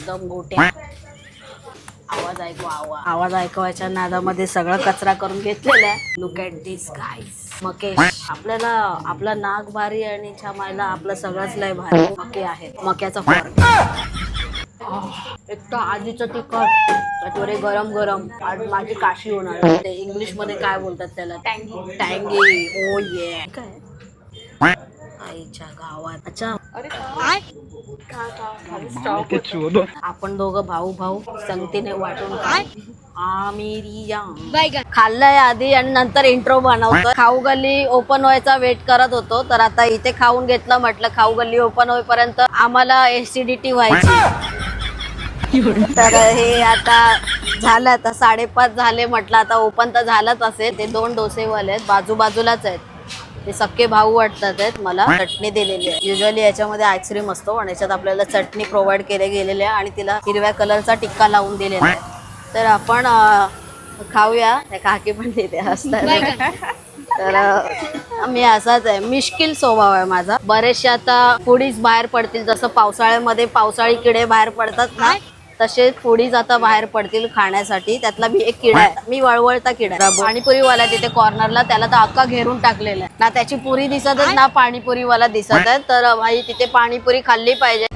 एकदम गोट्या. आवाज ऐकवायच्या नादामध्ये सगळं कचरा करून घेतलेला आहे. Look at this guys. Makesh, आपल्याला आपला नाग भारी आणि छमायला आपलं सगळंच लय भारी. मके आहे, मक्याचा फॉर्म. एक तर आधीचं तिखट त्याच्यावर गरम गरम. आज माझी काशी होणार. ते इंग्लिश मध्ये काय बोलतात त्याला? टँगी. ओ ये काय आईच्या गावात. अच्छा, आपण दोघं भाऊ संगतीने वाटून खाल्लंय आधी आणि नंतर इंट्रो बनवतो. खाऊ गल्ली ओपन व्हायचा वेट करत होतो, तर आता इथे खाऊन घेतलं. म्हटलं खाऊ गल्ली ओपन होईपर्यंत आम्हाला एसिडिटी व्हायची. तर हे आता झालं. आता 5:30 झाले. म्हटलं आता ओपन तर झालंच असेल. ते 2 डोसेवाले आहेत, बाजूबाजूलाच आहेत. ते सक्के भाऊ वाटतात आहेत. मला चटणी दिलेली आहे. युजली याच्यामध्ये आईस्क्रीम असतो आणि याच्यात आपल्याला चटणी प्रोव्हाइड केले गेलेली आहे आणि तिला हिरव्या कलरचा टिक्का लावून दिलेला आहे. तर आपण खाऊया. काकी पण तिथे असतात. तर मी असाच आहे, मिश्किल स्वभाव आहे माझा. बरेचसे आता फुडीज बाहेर पडतील, जसं पावसाळ्यामध्ये पावसाळी किडे बाहेर पडतात ना, तसे फुडीज आता बाहेर पडतील खाण्यासाठी. त्यातला मी एक किडा आहे. मी वळवळता किडा. पाणीपुरीवाला तिथे कॉर्नरला, त्याला तर अख्खा घेरून टाकलेला आहे ना. त्याची पुरी दिसत आहे ना पाणीपुरीवाला दिसत आहे. तर भाई तिथे पाणीपुरी खाल्ली पाहिजे.